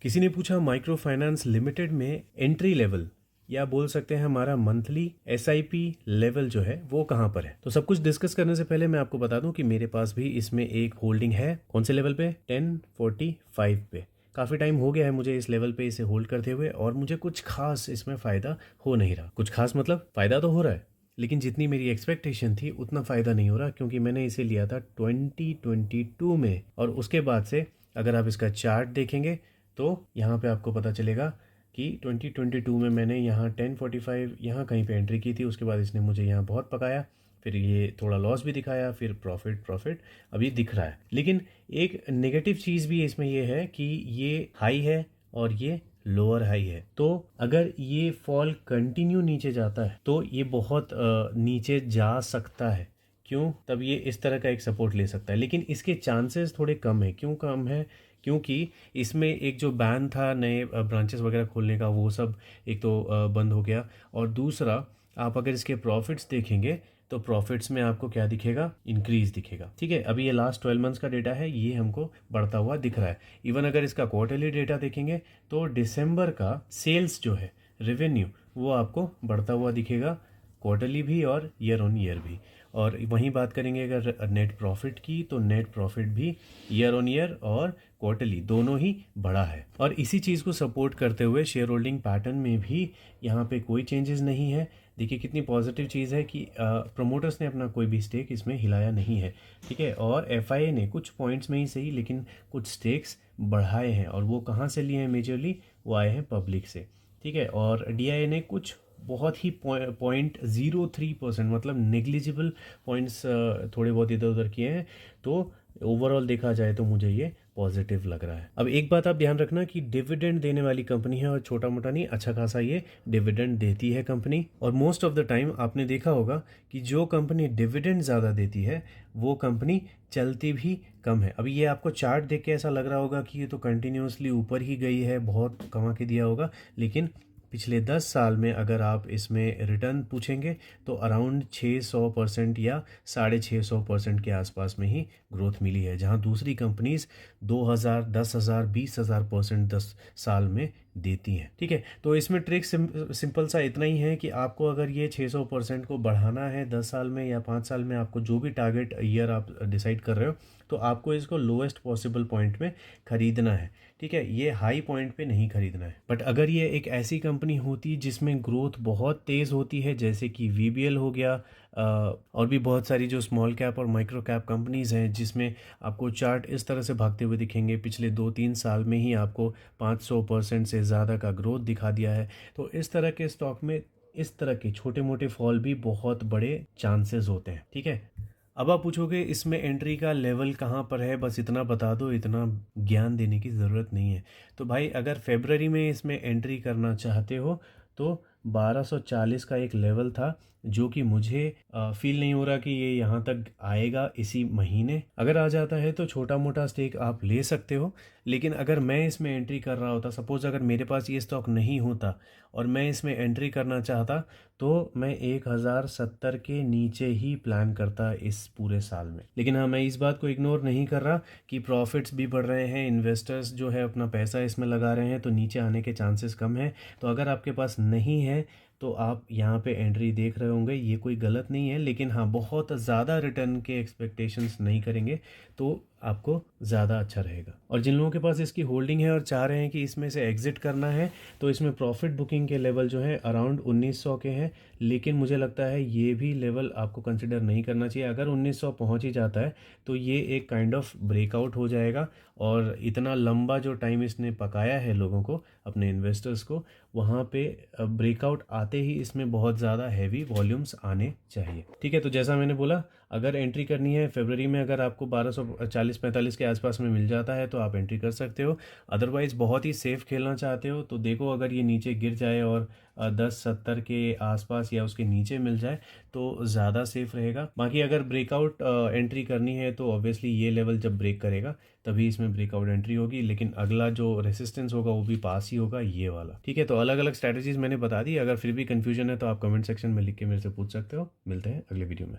किसी ने पूछा माइक्रो फाइनेंस लिमिटेड में एंट्री लेवल या बोल सकते हैं हमारा मंथली एसआईपी लेवल जो है वो कहाँ पर है। तो सब कुछ डिस्कस करने से पहले मैं आपको बता दूं कि मेरे पास भी इसमें एक होल्डिंग है। कौन से लेवल पे? 1045 पे। काफ़ी टाइम हो गया है मुझे इस लेवल पे इसे होल्ड करते हुए और मुझे कुछ खास इसमें फ़ायदा हो नहीं रहा। कुछ खास मतलब फ़ायदा तो हो रहा है लेकिन जितनी मेरी एक्सपेक्टेशन थी उतना फ़ायदा नहीं हो रहा, क्योंकि मैंने इसे लिया था 2022 में और उसके बाद से अगर आप इसका चार्ट देखेंगे तो यहाँ पे आपको पता चलेगा कि 2022 में मैंने यहाँ 1045 यहाँ कहीं पे एंट्री की थी। उसके बाद इसने मुझे यहाँ बहुत पकाया, फिर ये थोड़ा लॉस भी दिखाया, फिर प्रॉफिट अभी दिख रहा है। लेकिन एक नेगेटिव चीज़ भी इसमें ये है कि ये हाई है और ये लोअर हाई है। तो अगर ये फॉल कंटिन्यू नीचे जाता है तो ये बहुत नीचे जा सकता है। क्यों? तब ये इस तरह का एक सपोर्ट ले सकता है, लेकिन इसके चांसेस थोड़े कम है। क्यों कम है? क्योंकि इसमें एक जो बैन था नए ब्रांचेस वगैरह खोलने का, वो सब एक तो बंद हो गया। और दूसरा, आप अगर इसके प्रॉफिट्स देखेंगे तो प्रॉफिट्स में आपको क्या दिखेगा? इंक्रीज दिखेगा। ठीक है, अभी ये लास्ट 12 मंथ्स का डेटा है, ये हमको बढ़ता हुआ दिख रहा है। इवन अगर इसका क्वार्टरली डेटा देखेंगे तो दिसंबर का सेल्स जो है, रेवेन्यू, वो आपको बढ़ता हुआ दिखेगा, क्वार्टरली भी और ईयर ऑन ईयर भी। और वहीं बात करेंगे अगर नेट प्रॉफिट की, तो नेट प्रॉफिट भी ईयर ऑन ईयर और क्वार्टरली दोनों ही बढ़ा है। और इसी चीज़ को सपोर्ट करते हुए शेयर होल्डिंग पैटर्न में भी यहाँ पे कोई चेंजेस नहीं है। देखिए कितनी पॉजिटिव चीज़ है कि प्रमोटर्स ने अपना कोई भी स्टेक इसमें हिलाया नहीं है। ठीक है, और एफआईए ने कुछ पॉइंट्स में ही सही लेकिन कुछ स्टेक्स बढ़ाए हैं, और वो कहाँ से लिए हैं? मेजरली वो आए हैं पब्लिक से। ठीक है, और डीआईए ने कुछ बहुत ही 0.03% मतलब नेग्लिजिबल पॉइंट्स थोड़े बहुत इधर उधर किए हैं। तो ओवरऑल देखा जाए तो मुझे ये पॉजिटिव लग रहा है। अब एक बात आप ध्यान रखना कि डिविडेंड देने वाली कंपनी है और छोटा मोटा नहीं, अच्छा खासा ये डिविडेंड देती है कंपनी। और मोस्ट ऑफ द टाइम आपने देखा होगा कि जो कंपनी डिविडेंड ज़्यादा देती है वो कंपनी चलती भी कम है। अभी ये आपको चार्ट देख के ऐसा लग रहा होगा कि ये तो कंटिन्यूसली ऊपर ही गई है, बहुत कमा के दिया होगा, लेकिन पिछले 10 साल में अगर आप इसमें रिटर्न पूछेंगे तो अराउंड 600% या 650% के आसपास में ही ग्रोथ मिली है, जहां दूसरी कंपनीज 2000, 10,000, 20,000% 10 साल में देती हैं। ठीक है, तो इसमें ट्रिक सिंपल सा इतना ही है कि आपको अगर ये 600% को बढ़ाना है 10 साल में या 5 साल में, आपको जो भी टारगेट ईयर आप डिसाइड कर रहे हो, तो आपको इसको लोएस्ट पॉसिबल पॉइंट में खरीदना है। ठीक है, ये हाई पॉइंट पे नहीं खरीदना है। बट अगर ये एक ऐसी कंपनी होती जिसमें ग्रोथ बहुत तेज़ होती है, जैसे कि वीबीएल हो गया, और भी बहुत सारी जो स्मॉल कैप और माइक्रो कैप कंपनीज हैं, जिसमें आपको चार्ट इस तरह से भागते हुए दिखेंगे, पिछले 2-3 साल में ही आपको 500% से ज़्यादा का ग्रोथ दिखा दिया है, तो इस तरह के स्टॉक में इस तरह के छोटे मोटे फॉल भी बहुत बड़े चांसेस होते हैं। ठीक है, अब आप पूछोगे इसमें एंट्री का लेवल कहाँ पर है, बस इतना बता दो, इतना ज्ञान देने की ज़रूरत नहीं है। तो भाई अगर फेब्रवरी में इसमें एंट्री करना चाहते हो तो 1240 का एक लेवल था, जो कि मुझे फील नहीं हो रहा कि ये यहाँ तक आएगा इसी महीने। अगर आ जाता है तो छोटा मोटा स्टेक आप ले सकते हो, लेकिन अगर मैं इसमें एंट्री कर रहा होता, सपोज अगर मेरे पास ये स्टॉक नहीं होता और मैं इसमें एंट्री करना चाहता, तो मैं 1070 के नीचे ही प्लान करता इस पूरे साल में। लेकिन हाँ, मैं इस बात को इग्नोर नहीं कर रहा कि प्रॉफिट्स भी बढ़ रहे हैं, इन्वेस्टर्स जो है अपना पैसा इसमें लगा रहे हैं, तो नीचे आने के चांसेस कम है। तो अगर आपके पास नहीं है तो आप यहाँ पे एंट्री देख रहे होंगे, ये कोई गलत नहीं है, लेकिन हाँ बहुत ज़्यादा रिटर्न के एक्सपेक्टेशंस नहीं करेंगे तो आपको ज़्यादा अच्छा रहेगा। और जिन लोगों के पास इसकी होल्डिंग है और चाह रहे हैं कि इसमें से एग्जिट करना है, तो इसमें प्रॉफिट बुकिंग के लेवल जो है अराउंड 1900 के हैं, लेकिन मुझे लगता है ये भी लेवल आपको कंसिडर नहीं करना चाहिए। अगर 1900 पहुंच ही जाता है तो ये एक काइंड ऑफ ब्रेकआउट हो जाएगा, और इतना लंबा जो टाइम इसने पकाया है लोगों को, अपने इन्वेस्टर्स को, वहाँ पे ब्रेकआउट आते ही इसमें बहुत ज़्यादा हैवी वॉल्यूम्स आने चाहिए। ठीक है, तो जैसा मैंने बोला, अगर एंट्री करनी है फरवरी में, अगर आपको 1240-45 के आसपास में मिल जाता है तो आप एंट्री कर सकते हो। अदरवाइज़ बहुत ही सेफ खेलना चाहते हो तो देखो, अगर ये नीचे गिर जाए और 1070 के आसपास या उसके नीचे मिल जाए तो ज़्यादा सेफ रहेगा। बाकी अगर ब्रेकआउट एंट्री करनी है तो ऑब्वियसली ये लेवल जब ब्रेक करेगा तभी इसमें ब्रेकआउट एंट्री होगी, लेकिन अगला जो रेसिस्टेंस होगा वो भी पास ही होगा, ये वाला। ठीक है, तो अलग अलग स्ट्रैटेजीज मैंने बता दी। अगर फिर भी कंफ्यूजन है तो आप कमेंट सेक्शन में लिख के मेरे से पूछ सकते हो। मिलते हैं अगले वीडियो में।